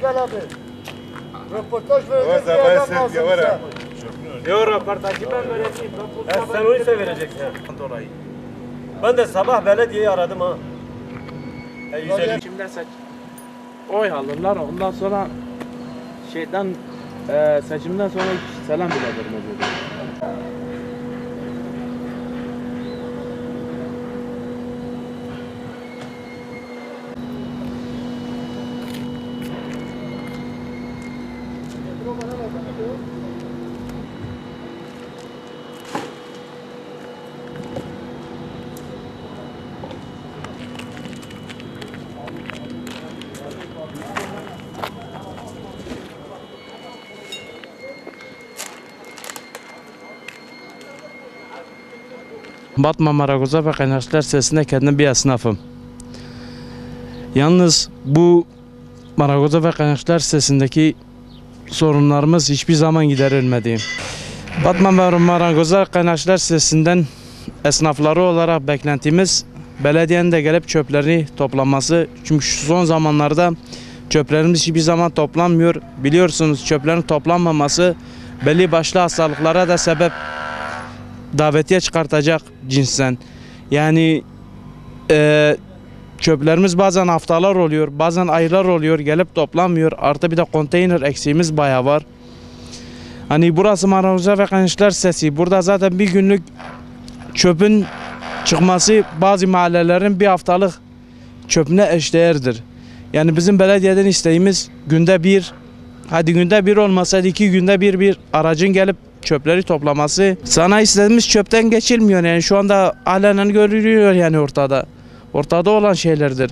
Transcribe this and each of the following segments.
Gel abi. Röportaj verecek bir adam lazım bize. Yok röportajı ben vereceğim. Sen onu ise vereceksin. Dolayı. Ben de sabah belediyeyi aradım ha. Seçimde oy alırlar, ondan sonra seçimden sonra selam bile vermez dedi. Batman Marangoza ve Kaynakçılar Sitesi'nde kendim bir esnafım. Yalnız bu Marangoza ve Kaynakçılar Sitesi'ndeki sorunlarımız hiçbir zaman giderilmedi. Batman ve Marangoza Kaynakçılar Sitesi'nden esnafları olarak beklentimiz belediyenin de gelip çöpleri toplaması. Çünkü şu son zamanlarda çöplerimiz hiçbir zaman toplanmıyor. Biliyorsunuz çöplerin toplanmaması belli başlı hastalıklara da sebep davetiye çıkartacak cinsten. Yani çöplerimiz bazen haftalar oluyor, bazen aylar oluyor, gelip toplanmıyor. Artı bir de konteyner eksiğimiz bayağı var. Hani burası Marangoza ve Kaynakçılar Sitesi. Burada zaten bir günlük çöpün çıkması bazı mahallelerin bir haftalık çöpüne eşdeğerdir. Yani bizim belediyeden isteğimiz günde bir, hadi günde bir olmasaydı 2 günde bir aracın gelip çöpleri toplaması. Sanayi istediğimiz çöpten geçilmiyor yani şu anda alenen görülüyor yani ortada olan şeylerdir.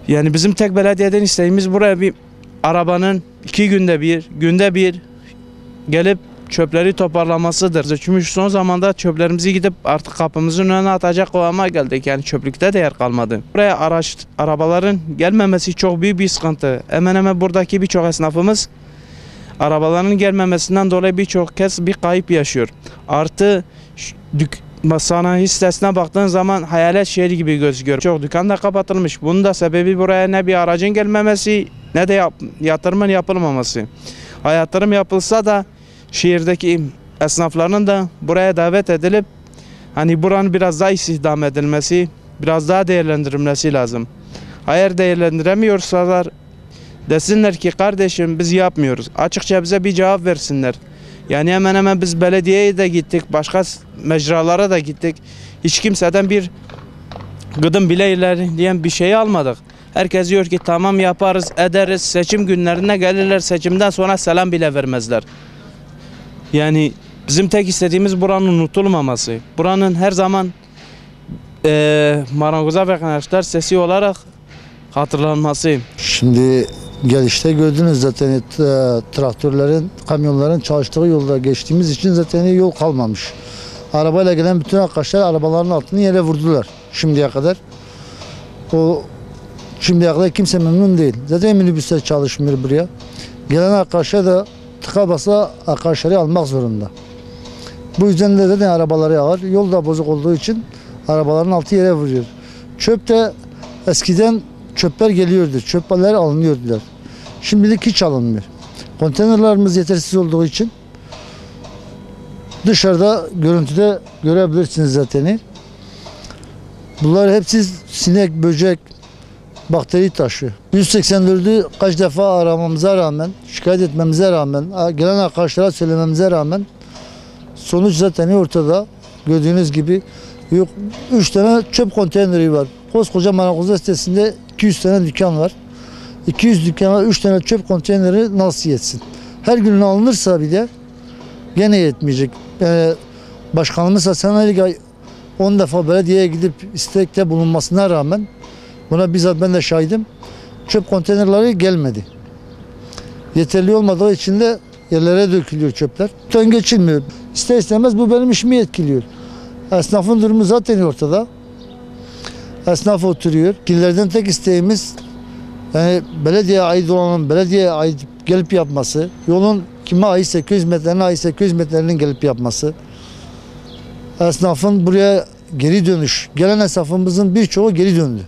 Yani bizim tek belediyeden isteğimiz buraya bir arabanın 2 günde bir gelip çöpleri toparlamasıdır. Çünkü son zamanda çöplerimizi gidip artık kapımızın önüne atacak kıvama geldik. Yani çöplükte de yer kalmadı. Buraya arabaların gelmemesi çok büyük bir sıkıntı. Hemen hemen buradaki birçok esnafımız arabaların gelmemesinden dolayı birçok kez bir kayıp yaşıyor. Artı sanayi sitesine baktığın zaman hayalet şehri gibi gözüküyor. Çok dükkan da kapatılmış. Bunun da sebebi buraya ne bir aracın gelmemesi ne de yatırımın yapılmaması. Yatırım yapılsa da şehirdeki esnafların da buraya davet edilip hani buranın biraz daha istihdam edilmesi, biraz daha değerlendirilmesi lazım. Eğer değerlendiremiyorsalar desinler ki kardeşim biz yapmıyoruz. Açıkça bize bir cevap versinler. Yani hemen hemen biz belediyeye de gittik, başka mecralara da gittik. Hiç kimseden bir gıdım bile ilerleyen bir şey almadık. Herkes diyor ki tamam yaparız, ederiz. Seçim günlerine gelirler, seçimden sonra selam bile vermezler. Yani bizim tek istediğimiz buranın unutulmaması. Buranın her zaman Marangoza ve Kaynakçılar Sitesi olarak hatırlanması. Şimdi gelişte gördünüz zaten traktörlerin, kamyonların çalıştığı yolda geçtiğimiz için zaten yol kalmamış. Arabayla gelen bütün arkadaşlar arabaların altını yere vurdular şimdiye kadar. Şimdiye kadar kimse memnun değil. Zaten minibüsler çalışmıyor buraya. Gelen arkadaşlar da tıka basa arkadaşları almak zorunda. Bu yüzden de zaten arabaları ağır. Yol da bozuk olduğu için arabaların altı yere vuruyor. Çöp de eskiden çöpler geliyordu. Çöpler alınıyordular. Şimdilik hiç alınmıyor. Konteynerlarımız yetersiz olduğu için dışarıda görüntüde görebilirsiniz zaten. Bunlar hepsi sinek, böcek, bakteri taşıyor. 184'ü kaç defa aramamıza rağmen, şikayet etmemize rağmen, gelen arkadaşlara söylememize rağmen sonuç zaten ortada. Gördüğünüz gibi yok 3 tane çöp konteyneri var. Koskoca Marangoza sitesinde 200 tane dükkan var. 200 dükkana 3 tane çöp konteyneri nasıl yetsin? Her gün alınırsa bile gene yetmeyecek. Yani başkanımız Hasan Ali 10 defa belediyeye gidip istekte bulunmasına rağmen buna bizzat ben de şahidim. Çöp konteynerleri gelmedi. Yeterli olmadığı için de yerlere dökülüyor çöpler. Tön geçilmiyor. İster istemez bu benim işimi etkiliyor. Esnafın durumu zaten ortada. Esnaf oturuyor. Killerden tek isteğimiz yani belediyeye ait olanın belediyeye ait gelip yapması. Yolun kime aitse 200 metrelerine aitse 200 metrelerinin gelip yapması. Esnafın buraya geri dönüş. Gelen esnafımızın birçoğu geri döndü.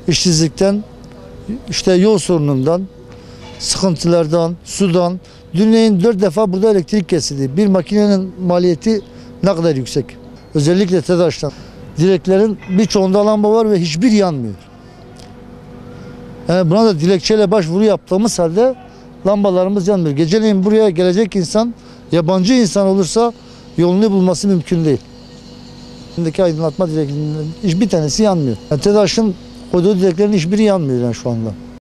İşsizlikten, işte yol sorunundan, sıkıntılardan, sudan. Dünleyin 4 defa burada elektrik kesildi. Bir makinenin maliyeti ne kadar yüksek? Özellikle TEDAŞ'tan. Direklerin birçoğunda lamba var ve hiçbir yanmıyor. Yani buna da dilekçeyle başvuru yaptığımız halde lambalarımız yanmıyor. Geceleyin buraya gelecek insan, yabancı insan olursa yolunu bulması mümkün değil. Şimdiki aydınlatma direklerinin hiçbir tanesi yanmıyor. Yani TEDAŞ'ın koyduğu direklerin hiçbiri yanmıyor yani şu anda.